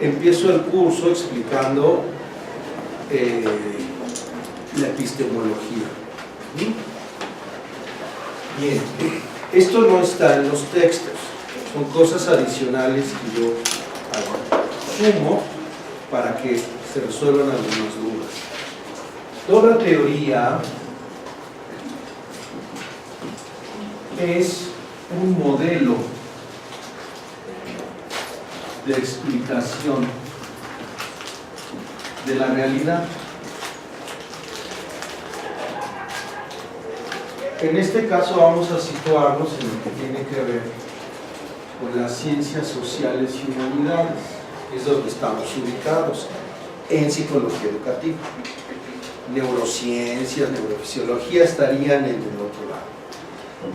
empiezo el curso explicando la epistemología. Bien, esto no está en los textos, son cosas adicionales que yo sumo para que se resuelvan algunas dudas. Toda teoría es un modelo de explicación de la realidad. En este caso vamos a situarnos en lo que tiene que ver con las ciencias sociales y humanidades, que es donde estamos ubicados en psicología educativa. Neurociencias, neurofisiología estarían en el otro lado.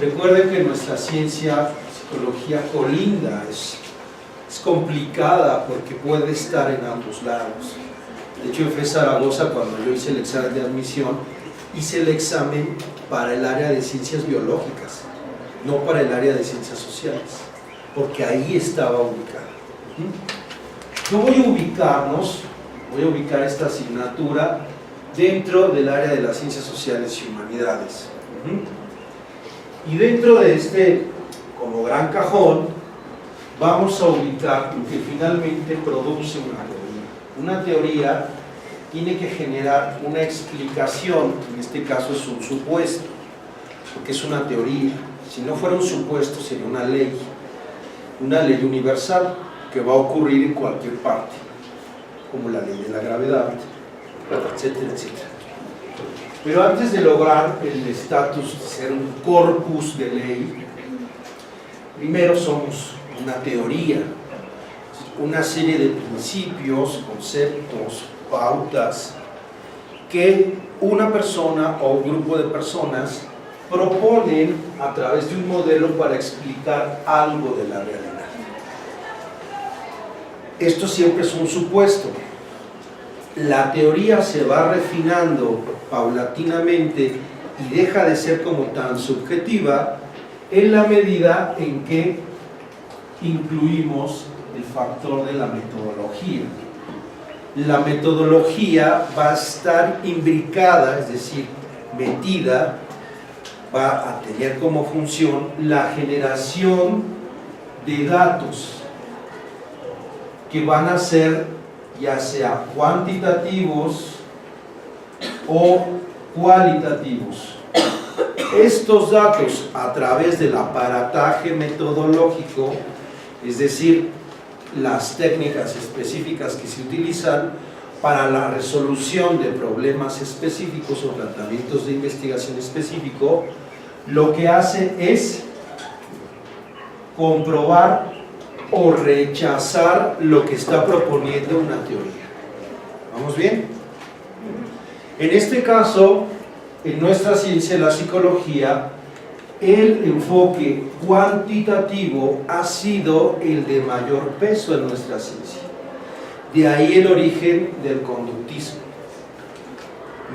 Recuerden que nuestra ciencia, psicología, colinda, es complicada porque puede estar en ambos lados. De hecho, en FE Zaragoza, cuando yo hice el examen de admisión, hice el examen para el área de ciencias biológicas, no para el área de ciencias sociales, porque ahí estaba ubicada. Yo voy a ubicar esta asignatura dentro del área de las ciencias sociales y humanidades. Y dentro de este, como gran cajón, vamos a ubicar lo que finalmente produce una teoría. Una teoría tiene que generar una explicación, en este caso es un supuesto, porque es una teoría. Si no fuera un supuesto, sería una ley universal que va a ocurrir en cualquier parte, como la ley de la gravedad, etcétera, etcétera. Pero antes de lograr el estatus de ser un corpus de ley, primero somos una teoría, una serie de principios, conceptos, pautas que una persona o un grupo de personas proponen a través de un modelo para explicar algo de la realidad. Esto siempre es un supuesto. La teoría se va refinando paulatinamente y deja de ser como tan subjetiva en la medida en que incluimos el factor de la metodología. La metodología va a estar imbricada, es decir, metida, va a tener como función la generación de datos que van a ser ya sea cuantitativos o cualitativos. Estos datos, a través del aparataje metodológico, es decir, las técnicas específicas que se utilizan para la resolución de problemas específicos o tratamientos de investigación específico, lo que hace es comprobar o rechazar lo que está proponiendo una teoría. ¿Vamos bien? En este caso, en nuestra ciencia, la psicología, el enfoque cuantitativo ha sido el de mayor peso en nuestra ciencia. De ahí el origen del conductismo.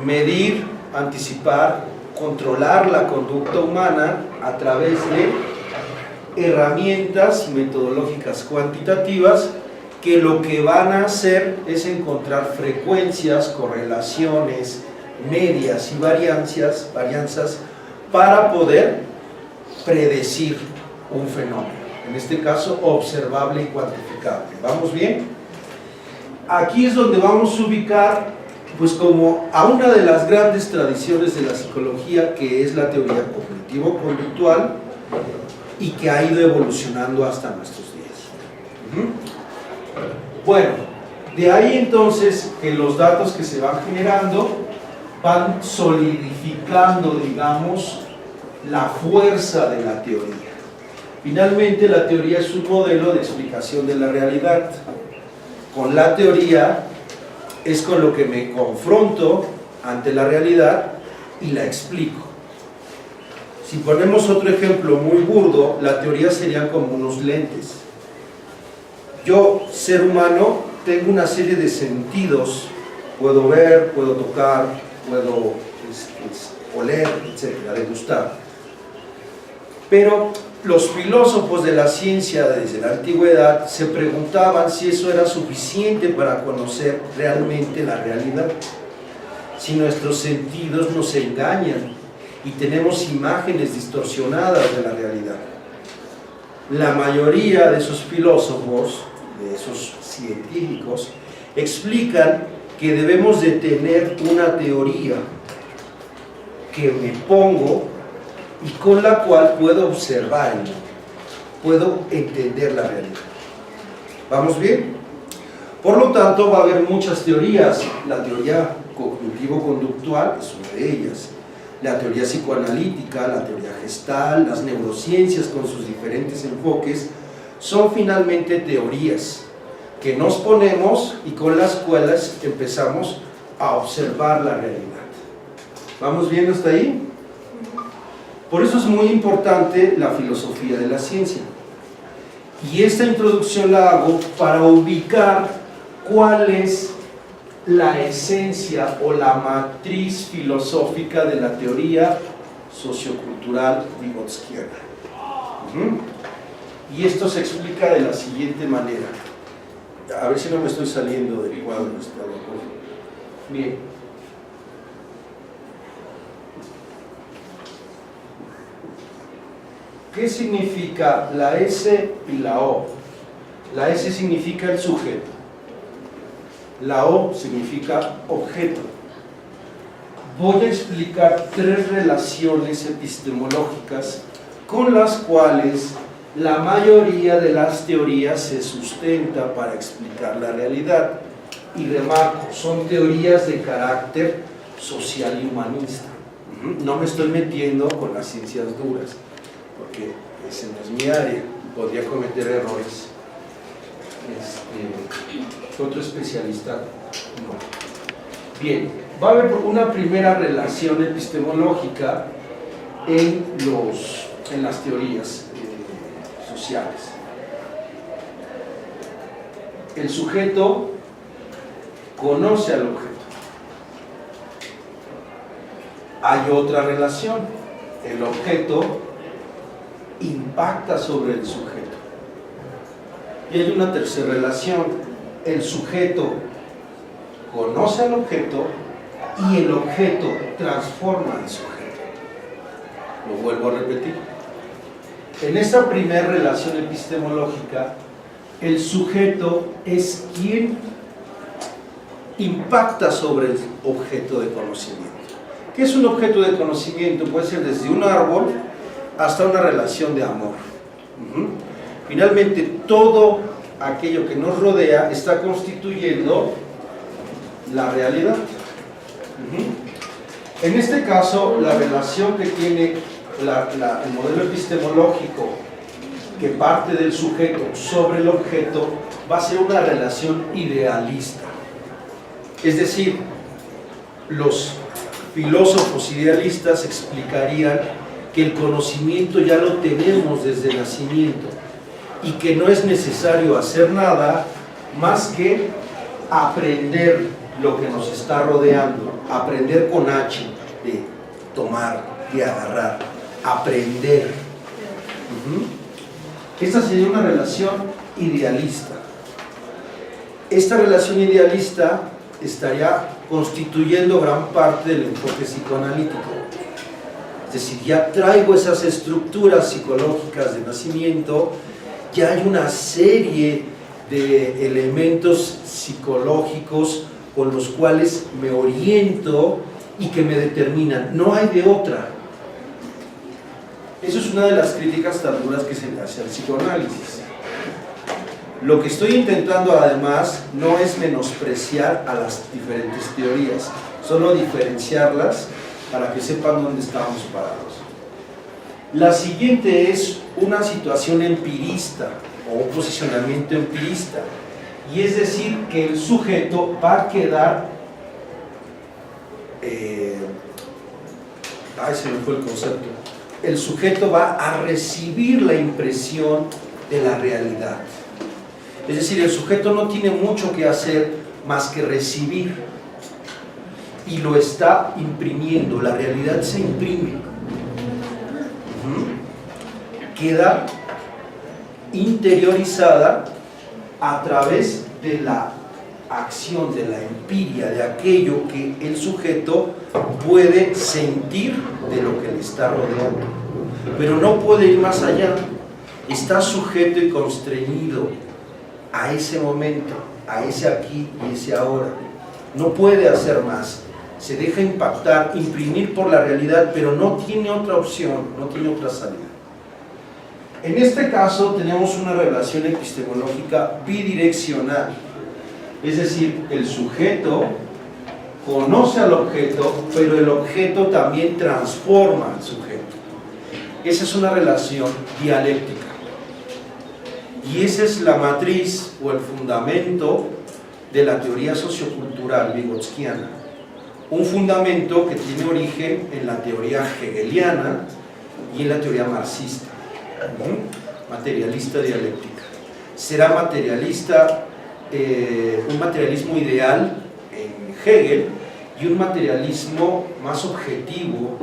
Medir, anticipar, controlar la conducta humana a través de herramientas metodológicas cuantitativas que lo que van a hacer es encontrar frecuencias, correlaciones, medias y varianzas para poder predecir un fenómeno, en este caso observable y cuantificable. ¿Vamos bien? Aquí es donde vamos a ubicar pues como a una de las grandes tradiciones de la psicología, que es la teoría cognitivo-conductual y que ha ido evolucionando hasta nuestros días. Bueno, de ahí entonces que los datos que se van generando van solidificando, digamos, la fuerza de la teoría. Finalmente, la teoría es un modelo de explicación de la realidad. Con la teoría es con lo que me confronto ante la realidad y la explico. Si ponemos otro ejemplo muy burdo, la teoría serían como unos lentes. Yo, ser humano, tengo una serie de sentidos. Puedo ver, puedo tocar, puedo oler, etcétera, degustar. Pero los filósofos de la ciencia desde la antigüedad se preguntaban si eso era suficiente para conocer realmente la realidad, si nuestros sentidos nos engañan y tenemos imágenes distorsionadas de la realidad. La mayoría de esos filósofos, de esos científicos, explican que debemos de tener una teoría que me pongo y con la cual puedo observar el mundo, puedo entender la realidad. ¿Vamos bien? Por lo tanto, va a haber muchas teorías. La teoría cognitivo-conductual es una de ellas, la teoría psicoanalítica, la teoría gestal, las neurociencias con sus diferentes enfoques, son finalmente teorías que nos ponemos y con las cuales empezamos a observar la realidad. ¿Vamos bien hasta ahí? Por eso es muy importante la filosofía de la ciencia. Y esta introducción la hago para ubicar cuál es la esencia o la matriz filosófica de la teoría sociocultural vygotskiana. Y esto se explica de la siguiente manera. A ver si no me estoy saliendo del cuadro. Bien. ¿Qué significa la S y la O? La S significa el sujeto. La O significa objeto. Voy a explicar tres relaciones epistemológicas con las cuales la mayoría de las teorías se sustenta para explicar la realidad. Y remarco, son teorías de carácter social y humanista. No me estoy metiendo con las ciencias duras, porque ese no es mi área, podría cometer errores. Otro especialista, no. Bien, va a haber una primera relación epistemológica en las teorías sociales. El sujeto conoce al objeto. Hay otra relación, el objeto impacta sobre el sujeto. Y hay una tercera relación, el sujeto conoce al objeto y el objeto transforma al sujeto. Lo vuelvo a repetir. En esta primera relación epistemológica, el sujeto es quien impacta sobre el objeto de conocimiento. ¿Qué es un objeto de conocimiento? Puede ser desde un árbol hasta una relación de amor. Finalmente, todo aquello que nos rodea está constituyendo la realidad. En este caso, la relación que tiene el modelo epistemológico que parte del sujeto sobre el objeto va a ser una relación idealista. Es decir, los filósofos idealistas explicarían que el conocimiento ya lo tenemos desde el nacimiento y que no es necesario hacer nada más que aprender lo que nos está rodeando, aprender con H, de tomar, de agarrar, aprender. Esta sería una relación idealista. Esta relación idealista estaría constituyendo gran parte del enfoque psicoanalítico. Es decir, ya traigo esas estructuras psicológicas de nacimiento, ya hay una serie de elementos psicológicos con los cuales me oriento y que me determinan, no hay de otra. Eso es una de las críticas tan duras que se le hace al psicoanálisis. Lo que estoy intentando además no es menospreciar a las diferentes teorías, solo diferenciarlas para que sepan dónde estamos parados. La siguiente es una situación empirista o un posicionamiento empirista, y es decir que el sujeto va a quedar se me fue el concepto. El sujeto va a recibir la impresión de la realidad. Es decir, el sujeto no tiene mucho que hacer más que recibir y lo está imprimiendo, la realidad se imprime. queda interiorizada a través de la acción, de la empiria, de aquello que el sujeto puede sentir de lo que le está rodeando. Pero no puede ir más allá, está sujeto y constreñido a ese momento, a ese aquí y ese ahora. No puede hacer más, se deja impactar, imprimir por la realidad, pero no tiene otra opción, no tiene otra salida. En este caso tenemos una relación epistemológica bidireccional, es decir, el sujeto conoce al objeto, pero el objeto también transforma al sujeto. Esa es una relación dialéctica. Y esa es la matriz o el fundamento de la teoría sociocultural vygotskiana. Un fundamento que tiene origen en la teoría hegeliana y en la teoría marxista. Materialista dialéctica. Será materialista, un materialismo ideal en Hegel y un materialismo más objetivo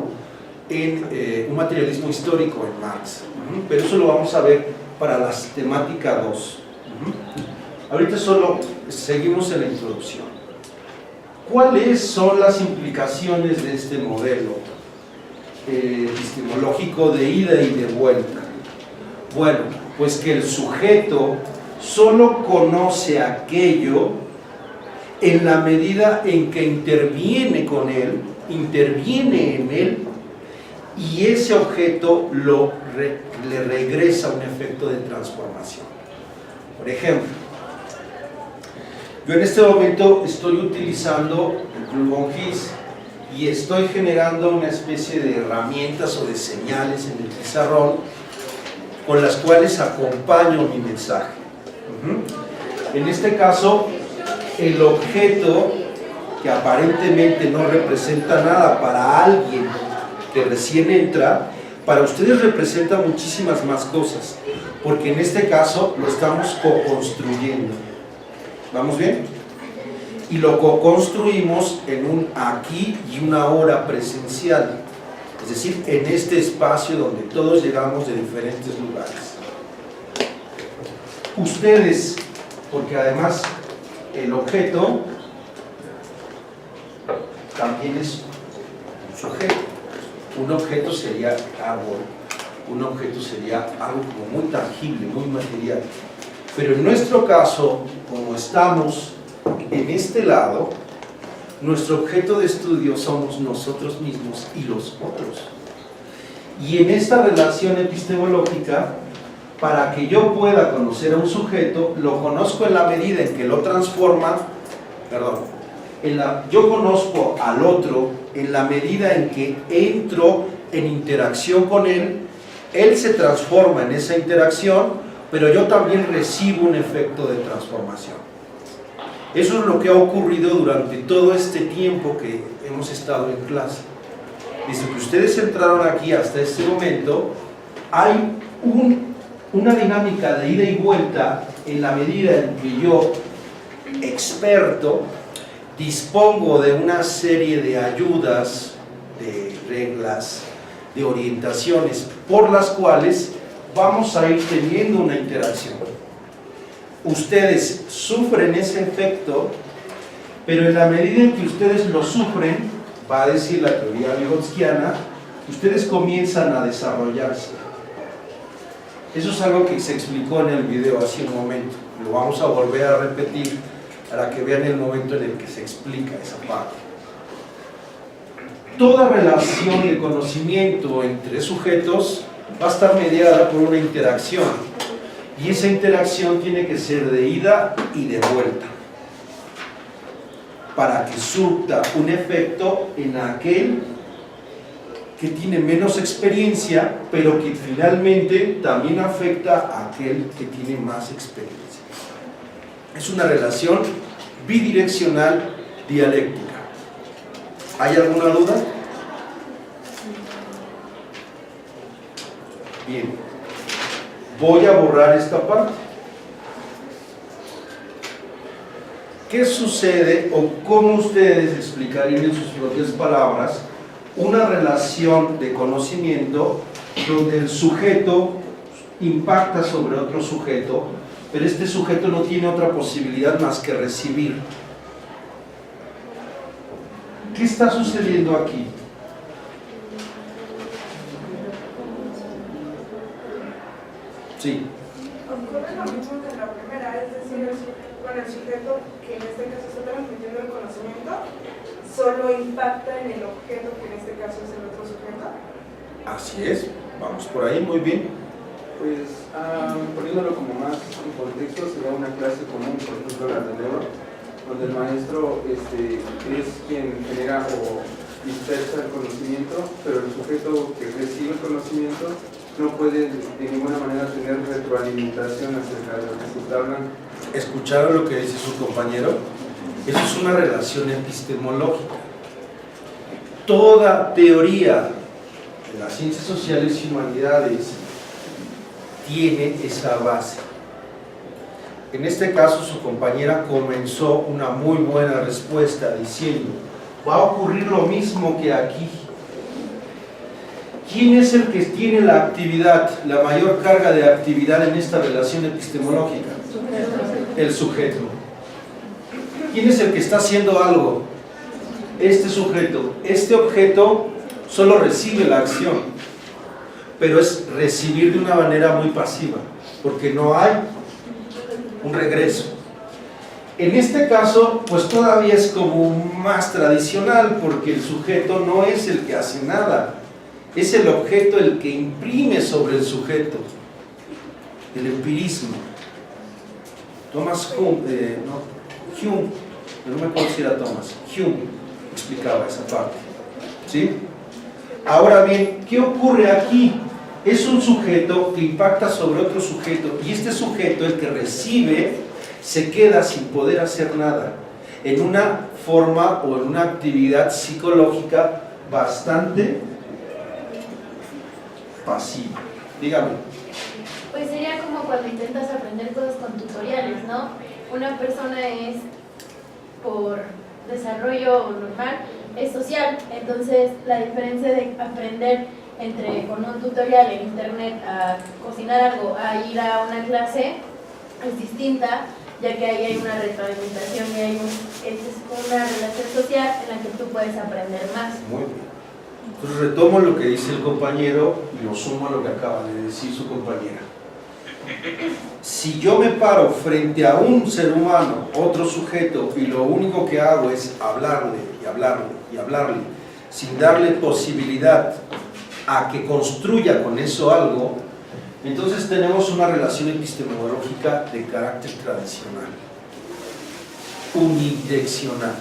en un materialismo histórico en Marx. Pero eso lo vamos a ver para la temática 2. Ahorita solo seguimos en la introducción. ¿Cuáles son las implicaciones de este modelo epistemológico de ida y de vuelta? Bueno, pues que el sujeto solo conoce aquello en la medida en que interviene con él, interviene en él, y ese objeto le regresa un efecto de transformación. Por ejemplo, yo en este momento estoy utilizando el Club Von His y estoy generando una especie de herramientas o de señales en el pizarrón con las cuales acompaño mi mensaje. En este caso, el objeto, que aparentemente no representa nada para alguien que recién entra, para ustedes representa muchísimas más cosas, porque en este caso lo estamos co-construyendo. ¿Vamos bien? Y lo co-construimos en un aquí y una ahora presencial, es decir, en este espacio donde todos llegamos de diferentes lugares. Ustedes, porque además el objeto también es un sujeto. Un objeto sería árbol, un objeto sería algo como muy tangible, muy material. Pero en nuestro caso, como estamos en este lado, nuestro objeto de estudio somos nosotros mismos y los otros. Y en esta relación epistemológica, para que yo pueda conocer a un sujeto, lo conozco en la medida en que lo transforma, yo conozco al otro en la medida en que entro en interacción con él, él se transforma en esa interacción, pero yo también recibo un efecto de transformación. Eso es lo que ha ocurrido durante todo este tiempo que hemos estado en clase. Desde que ustedes entraron aquí hasta este momento, hay una dinámica de ida y vuelta en la medida en que yo, experto, dispongo de una serie de ayudas, de reglas, de orientaciones por las cuales vamos a ir teniendo una interacción. Ustedes sufren ese efecto, pero en la medida en que ustedes lo sufren, va a decir la teoría vygotskiana, ustedes comienzan a desarrollarse. Eso es algo que se explicó en el video hace un momento, lo vamos a volver a repetir para que vean el momento en el que se explica esa parte. Toda relación de conocimiento entre sujetos va a estar mediada por una interacción, y esa interacción tiene que ser de ida y de vuelta para que surta un efecto en aquel que tiene menos experiencia, pero que finalmente también afecta a aquel que tiene más experiencia. Es una relación bidireccional dialéctica. ¿Hay alguna duda? Bien. Voy a borrar esta parte. ¿Qué sucede o cómo ustedes explicarían en sus propias palabras una relación de conocimiento donde el sujeto impacta sobre otro sujeto, pero este sujeto no tiene otra posibilidad más que recibir. ¿Qué está sucediendo aquí? Sí. Ocurre lo mismo que en la primera, es decir, con el sujeto que en este caso está transmitiendo el conocimiento, solo impacta en el objeto que en este caso es el otro sujeto. Así es, vamos por ahí, muy bien. Pues poniéndolo como más en contexto, sería una clase común, por ejemplo la de neuro, donde el maestro es quien genera o dispersa el conocimiento, pero el sujeto que recibe el conocimiento no puede de ninguna manera tener retroalimentación acerca de lo que se está hablando. ¿Escucharon lo que dice su compañero? Eso es una relación epistemológica. Toda teoría de las ciencias sociales y humanidades tiene esa base. En este caso, su compañera comenzó una muy buena respuesta diciendo: va a ocurrir lo mismo que aquí. ¿Quién es el que tiene la actividad, la mayor carga de actividad en esta relación epistemológica? El sujeto. ¿Quién es el que está haciendo algo? Este sujeto. Este objeto solo recibe la acción, pero es recibir de una manera muy pasiva, porque no hay un regreso. En este caso, pues todavía es como más tradicional, porque el sujeto no es el que hace nada, es el objeto el que imprime sobre el sujeto. El empirismo. Thomas Hume, no me acuerdo si era Thomas, Hume explicaba esa parte. ¿Sí? Ahora bien, ¿qué ocurre aquí? Es un sujeto que impacta sobre otro sujeto, y este sujeto, el que recibe, se queda sin poder hacer nada, en una forma o en una actividad psicológica bastante pasiva. Dígame. Pues sería como cuando intentas aprender cosas con tutoriales, ¿no? Una persona es, por desarrollo normal, es social, entonces la diferencia de aprender con un tutorial en internet a cocinar algo, a ir a una clase, es distinta, ya que ahí hay una retroalimentación y hay una relación social en la que tú puedes aprender más. Muy bien. Entonces retomo lo que dice el compañero y lo sumo a lo que acaba de decir su compañera. Si yo me paro frente a un ser humano, otro sujeto, y lo único que hago es hablarle y hablarle y hablarle, sin darle posibilidad a que construya con eso algo, entonces tenemos una relación epistemológica de carácter tradicional, unidireccional.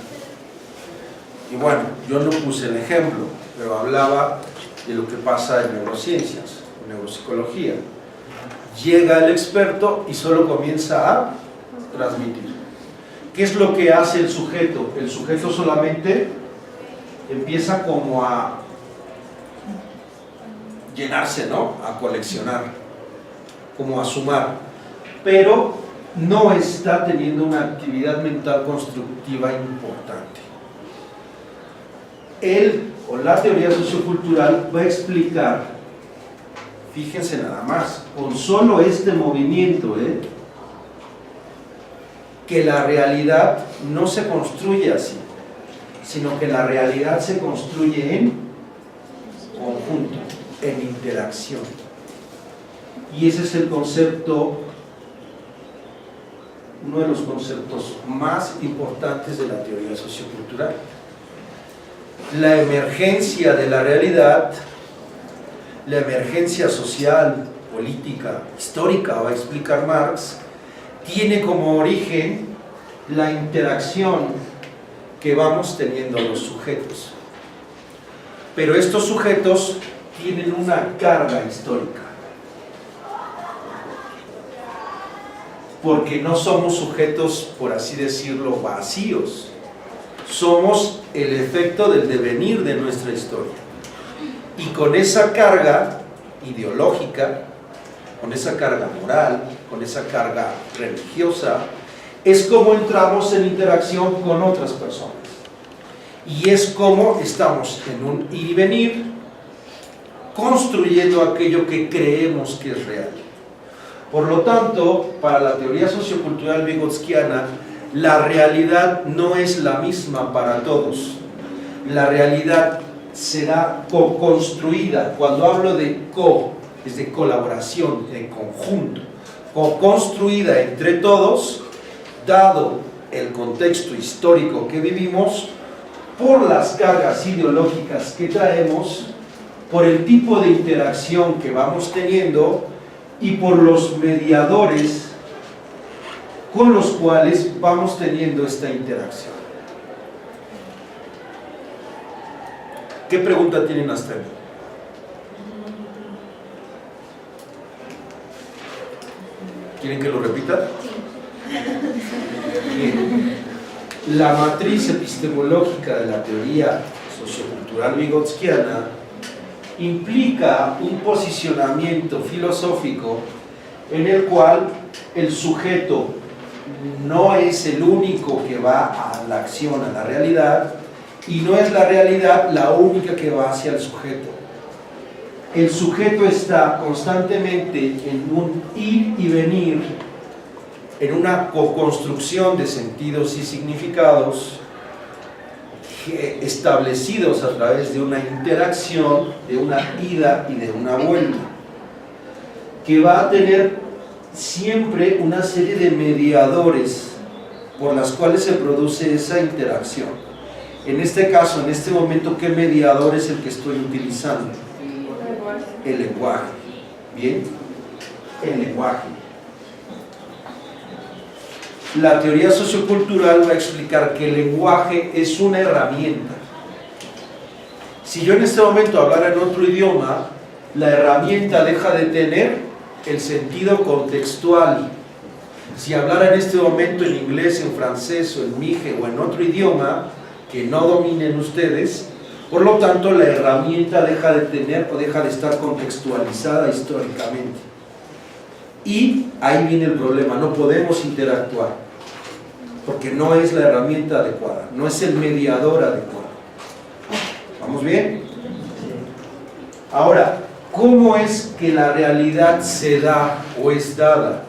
Y bueno, yo no puse el ejemplo, pero hablaba de lo que pasa en neurociencias, en neuropsicología. Llega el experto y solo comienza a transmitir. ¿Qué es lo que hace el sujeto? El sujeto solamente empieza como a llenarse, ¿no? A coleccionar, como a sumar, pero no está teniendo una actividad mental constructiva importante. Él, o la teoría sociocultural, va a explicar, fíjense nada más, con solo este movimiento, que la realidad no se construye así, sino que la realidad se construye en conjunto, en interacción. Y ese es el concepto, uno de los conceptos más importantes de la teoría sociocultural. La emergencia de la realidad, la emergencia social, política, histórica, va a explicar Marx, tiene como origen la interacción que vamos teniendo los sujetos. Pero estos sujetos tienen una carga histórica, porque no somos sujetos, por así decirlo, vacíos. Somos el efecto del devenir de nuestra historia. Y con esa carga ideológica, con esa carga moral, con esa carga religiosa, es como entramos en interacción con otras personas. Y es como estamos en un ir y venir, construyendo aquello que creemos que es real. Por lo tanto, para la teoría sociocultural vygotskiana, la realidad no es la misma para todos. La realidad será co-construida. Cuando hablo de co, es de colaboración, de conjunto, co-construida entre todos, dado el contexto histórico que vivimos, por las cargas ideológicas que traemos, por el tipo de interacción que vamos teniendo y por los mediadores con los cuales vamos teniendo esta interacción. ¿Qué pregunta tienen hasta ahí? ¿Quieren que lo repita? Bien. La matriz epistemológica de la teoría sociocultural vygotskiana implica un posicionamiento filosófico en el cual el sujeto no es el único que va a la acción, a la realidad, y no es la realidad la única que va hacia el sujeto. El sujeto está constantemente en un ir y venir, en una co-construcción de sentidos y significados establecidos a través de una interacción, de una ida y de una vuelta, que va a tener siempre una serie de mediadores por las cuales se produce esa interacción. En este caso, en este momento, ¿qué mediador es el que estoy utilizando? El lenguaje. ¿Bien? El lenguaje. La teoría sociocultural va a explicar que el lenguaje es una herramienta. Si yo en este momento hablara en otro idioma, la herramienta deja de tener el sentido contextual. Si hablara en este momento en inglés, en francés o en mije o en otro idioma que no dominen ustedes, por lo tanto la herramienta deja de tener o deja de estar contextualizada históricamente. Y ahí viene el problema, no podemos interactuar porque no es la herramienta adecuada, no es el mediador adecuado. ¿Vamos bien? Ahora, ¿cómo es que la realidad se da o es dada?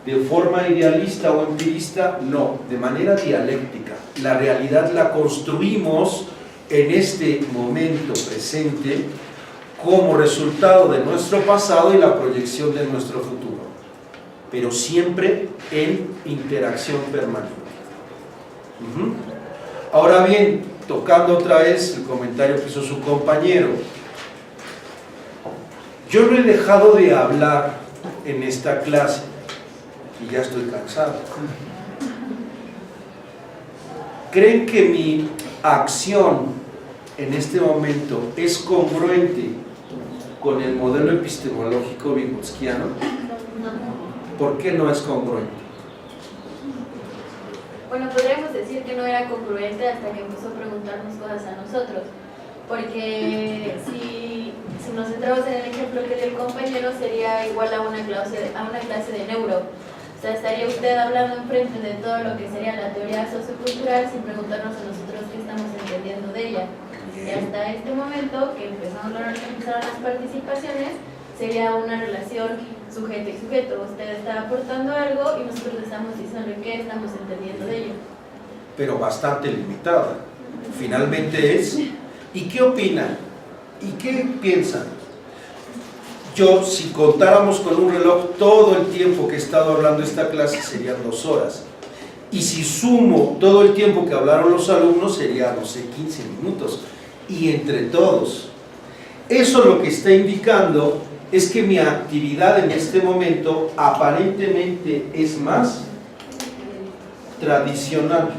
¿De forma idealista o empirista? No, de manera dialéctica. La realidad la construimos en este momento presente como resultado de nuestro pasado y la proyección de nuestro futuro, pero siempre en interacción permanente. Ahora bien, tocando otra vez el comentario que hizo su compañero, yo no he dejado de hablar en esta clase y ya estoy cansado. ¿Creen que mi acción en este momento es congruente con el modelo epistemológico vygotskiano? ¿Por qué no es congruente? Bueno, podríamos decir que no era congruente hasta que empezó a preguntarnos cosas a nosotros, porque si nos centramos en el ejemplo que dio el compañero, sería igual a una clase de neuro. O sea, estaría usted hablando enfrente de todo lo que sería la teoría sociocultural sin preguntarnos a nosotros qué estamos entendiendo de ella. Y hasta este momento, que empezaron las participaciones, sería una relación sujeto y sujeto. Usted está aportando algo y nosotros estamos diciendo qué estamos entendiendo de ello. Pero bastante limitada. Finalmente es, ¿y qué opinan? ¿Y qué piensan? Yo, si contáramos con un reloj todo el tiempo que he estado hablando esta clase, serían 2 horas. Y si sumo todo el tiempo que hablaron los alumnos, sería, no sé, 15 minutos. Y entre todos. Eso lo que está indicando es que mi actividad en este momento aparentemente es más tradicional.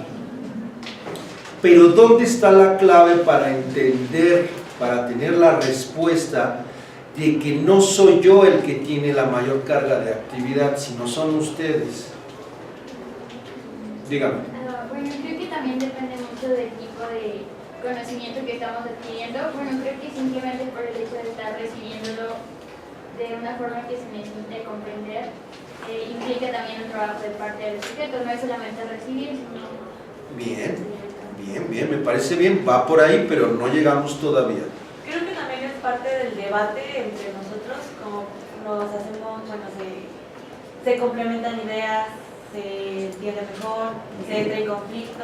Pero ¿dónde está la clave para entender, para tener la respuesta de que no soy yo el que tiene la mayor carga de actividad, sino son ustedes? Dígame. Bueno, creo que también depende mucho del tipo de conocimiento que estamos adquiriendo. Bueno, creo que simplemente por el hecho de estar recibiéndolo de una forma que se necesite comprender, implica también un trabajo de parte del sujeto, no es solamente recibir, sino... Bien, me parece bien, va por ahí, pero no llegamos todavía. Creo que también es parte del debate entre nosotros, como nos hacemos, bueno, se complementan ideas, se entiende mejor, se entra en conflicto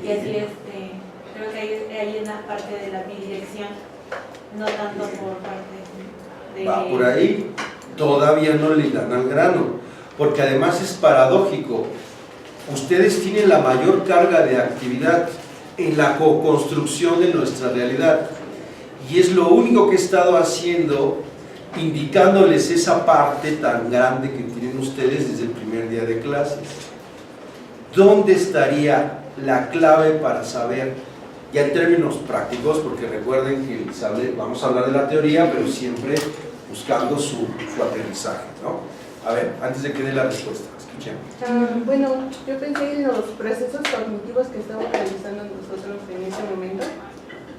y así creo que ahí es la parte de la bidirección, no tanto por parte de... Va por ahí, todavía no le dan al grano, porque además es paradójico. Ustedes tienen la mayor carga de actividad en la co-construcción de nuestra realidad y es lo único que he estado haciendo, indicándoles esa parte tan grande que tienen ustedes desde el primer día de clases. ¿Dónde estaría la clave para saber, ya en términos prácticos, porque recuerden que vamos a hablar de la teoría, pero siempre buscando su aterrizaje, ¿no? A ver, antes de que dé la respuesta, escuchen. Bueno, yo pensé en los procesos cognitivos que estamos realizando nosotros en ese momento,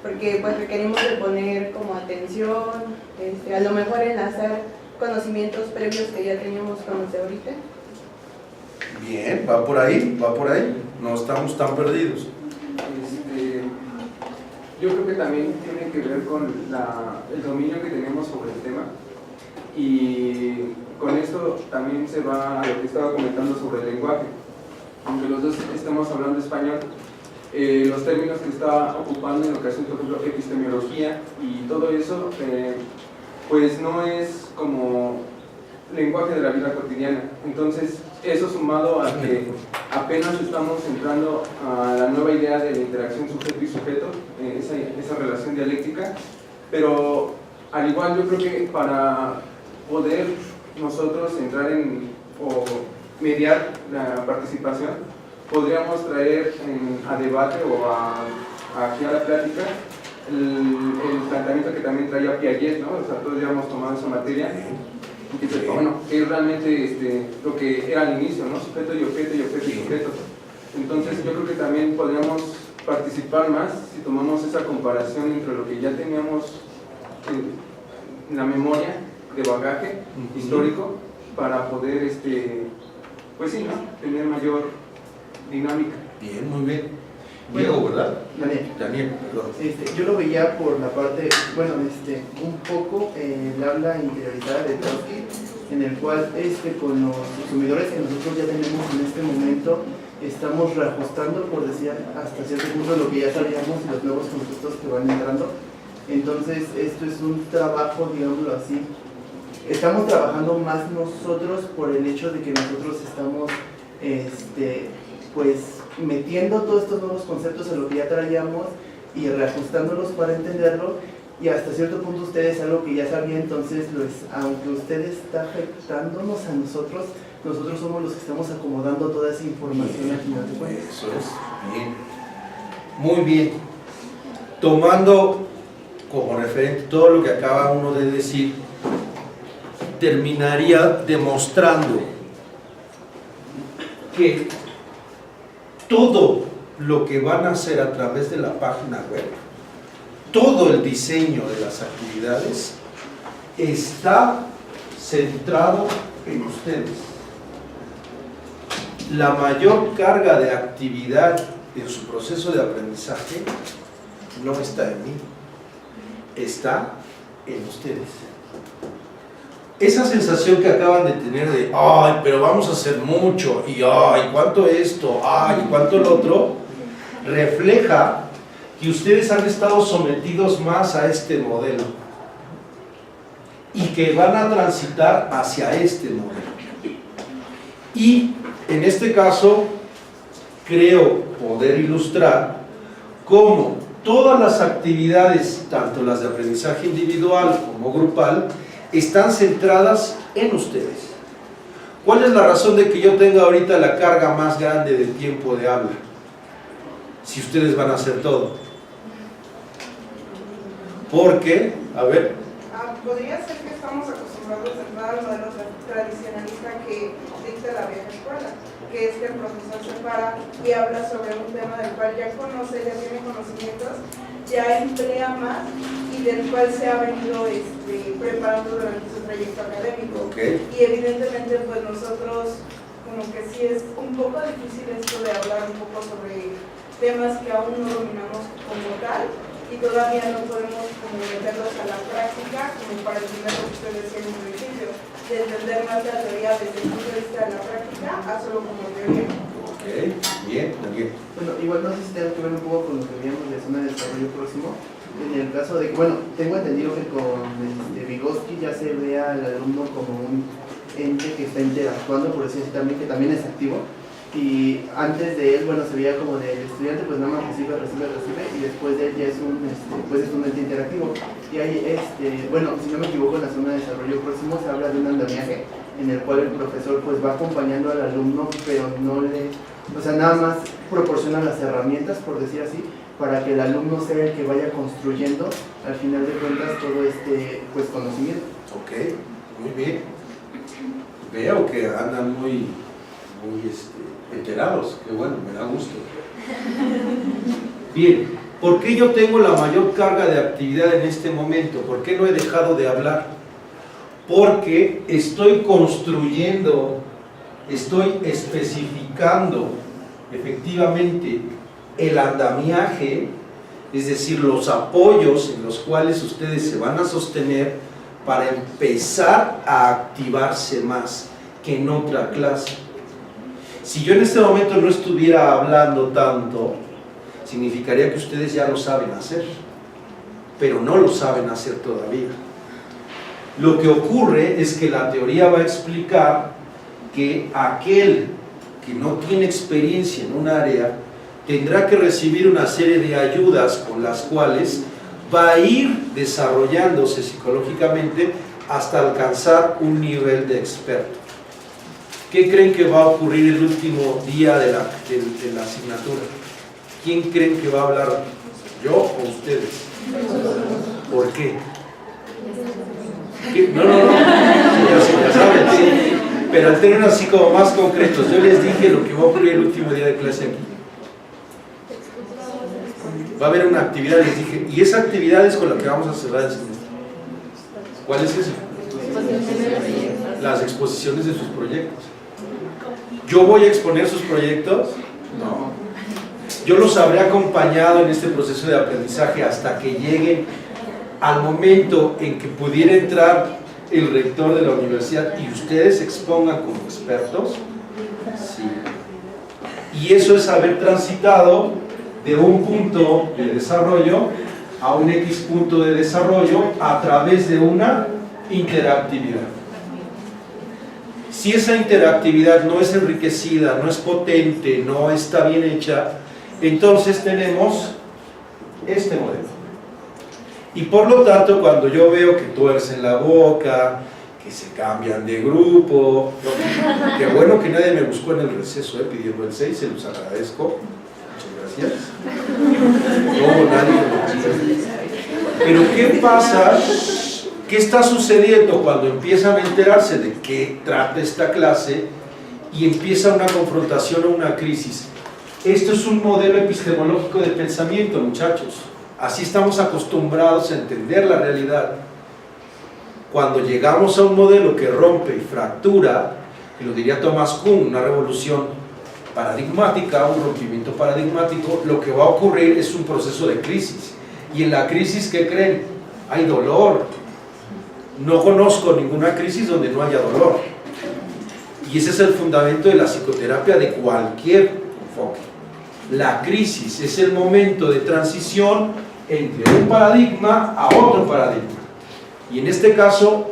porque pues requerimos de poner como atención, a lo mejor enlazar conocimientos previos que ya teníamos con los de ahorita. Bien, va por ahí, no estamos tan perdidos. Yo creo que también tiene que ver con el dominio que tenemos sobre el tema, y con esto también se va a lo que estaba comentando sobre el lenguaje. Aunque los dos estamos hablando español, los términos que está ocupando en ocasión, por ejemplo, epistemología y todo eso, pues no es como lenguaje de la vida cotidiana. Entonces, eso sumado a que apenas estamos entrando a la nueva idea de la interacción sujeto y sujeto, esa relación dialéctica, pero al igual yo creo que para poder nosotros entrar o mediar la participación, podríamos traer a debate o aquí a la plática el planteamiento que también traía Piaget, ¿no? O sea, todos ya hemos tomado esa materia. Y que, bueno, que es realmente lo que era al inicio, ¿no? Sujeto y objeto y objeto y sujeto. Entonces yo creo que también podríamos participar más si tomamos esa comparación entre lo que ya teníamos en la memoria de bagaje histórico para poder, pues sí, ¿no? Tener mayor dinámica. Bien, muy bien. Diego, ¿verdad? Daniel, perdón. Yo lo veía por la parte, bueno, un poco el habla interiorizada de Trotsky, en el cual con los consumidores que nosotros ya tenemos en este momento, estamos reajustando, por decir, hasta cierto punto lo que ya sabíamos y los nuevos conceptos que van entrando. Entonces, esto es un trabajo, digámoslo así. Estamos trabajando más nosotros por el hecho de que nosotros estamos, pues, metiendo todos estos nuevos conceptos a lo que ya traíamos y reajustándolos para entenderlo, y hasta cierto punto ustedes algo que ya sabían. Entonces aunque ustedes está afectándonos a nosotros somos los que estamos acomodando toda esa información al final de cuentas. Eso es, bien, muy bien. Tomando como referente todo lo que acaba uno de decir, terminaría demostrando que todo lo que van a hacer a través de la página web, todo el diseño de las actividades está centrado en ustedes. La mayor carga de actividad en su proceso de aprendizaje no está en mí, está en ustedes. Esa sensación que acaban de tener de ay, pero vamos a hacer mucho, y ay, cuánto esto, ay, cuánto el otro, refleja que ustedes han estado sometidos más a este modelo y que van a transitar hacia este modelo. Y en este caso creo poder ilustrar cómo todas las actividades, tanto las de aprendizaje individual como grupal, están centradas en ustedes. ¿Cuál es la razón de que yo tenga ahorita la carga más grande de tiempo de habla? Si ustedes van a hacer todo. Porque, a ver. Podría ser que estamos acostumbrados a entrar al modelo tradicionalista que dicta la vieja escuela, que es que el profesor se para y habla sobre un tema del cual ya conoce, ya tiene conocimientos, ya emplea más y del cual se ha venido preparando durante su trayecto académico. Okay. Y evidentemente pues nosotros como que sí es un poco difícil esto de hablar un poco sobre temas que aún no dominamos como tal, y todavía no podemos como meterlos a la práctica, como para entender lo que usted decía en un principio, de entender más la teoría desde el punto de vista de la práctica a solo como teoría. Ok, bien, bien. Bueno, igual no sé si tenga que ver un poco con lo que veíamos de zona de desarrollo próximo. En el caso de, bueno, tengo entendido que con Vygotsky ya se ve al alumno como un ente que está interactuando, por decir así también, que también es activo. Y antes de él, bueno, se veía como del estudiante, pues nada más recibe, y después de él ya es un, pues es un ente interactivo. Y ahí, bueno, si no me equivoco, en la zona de desarrollo próximo se habla de un andamiaje en el cual el profesor pues va acompañando al alumno, pero no le, o sea, nada más proporciona las herramientas, por decir así, para que el alumno sea el que vaya construyendo, al final de cuentas, todo pues conocimiento. Ok, muy bien. Veo que andan muy enterados, qué bueno, me da gusto. Bien, ¿por qué yo tengo la mayor carga de actividad en este momento? ¿Por qué no he dejado de hablar? Porque estoy construyendo, estoy especificando efectivamente el andamiaje, es decir, los apoyos en los cuales ustedes se van a sostener para empezar a activarse más que en otra clase. Si yo en este momento no estuviera hablando tanto, significaría que ustedes ya lo saben hacer, pero no lo saben hacer todavía. Lo que ocurre es que la teoría va a explicar que aquel que no tiene experiencia en un área tendrá que recibir una serie de ayudas con las cuales va a ir desarrollándose psicológicamente hasta alcanzar un nivel de experto. ¿Qué creen que va a ocurrir el último día de la asignatura? ¿Quién creen que va a hablar? ¿Yo o ustedes? ¿Por qué? No, ya saben, sí. Pero al tener así como más concretos, yo les dije lo que va a ocurrir el último día de clase aquí. Va a haber una actividad, les dije, y esa actividad es con la que vamos a cerrar el semestre. ¿Cuál es eso? Las exposiciones de sus proyectos. ¿Yo voy a exponer sus proyectos? No. Yo los habré acompañado en este proceso de aprendizaje hasta que lleguen al momento en que pudiera entrar el rector de la universidad y ustedes se expongan como expertos. Sí. Y eso es haber transitado de un punto de desarrollo a un X punto de desarrollo a través de una interactividad. Si esa interactividad no es enriquecida, no es potente, no está bien hecha, entonces tenemos este modelo. Y por lo tanto, cuando yo veo que tuercen la boca, que se cambian de grupo, qué bueno que nadie me buscó en el receso pidiendo el 6, se los agradezco. Muchas gracias. No, nadie. Pero ¿qué pasa? ¿Qué está sucediendo cuando empiezan a enterarse de qué trata esta clase y empieza una confrontación o una crisis? Esto es un modelo epistemológico de pensamiento, muchachos. Así estamos acostumbrados a entender la realidad. Cuando llegamos a un modelo que rompe y fractura, que lo diría Thomas Kuhn, una revolución paradigmática, un rompimiento paradigmático, lo que va a ocurrir es un proceso de crisis. Y en la crisis, ¿qué creen? Hay dolor. No conozco ninguna crisis donde no haya dolor. Y ese es el fundamento de la psicoterapia de cualquier enfoque. La crisis es el momento de transición entre un paradigma a otro paradigma. Y en este caso,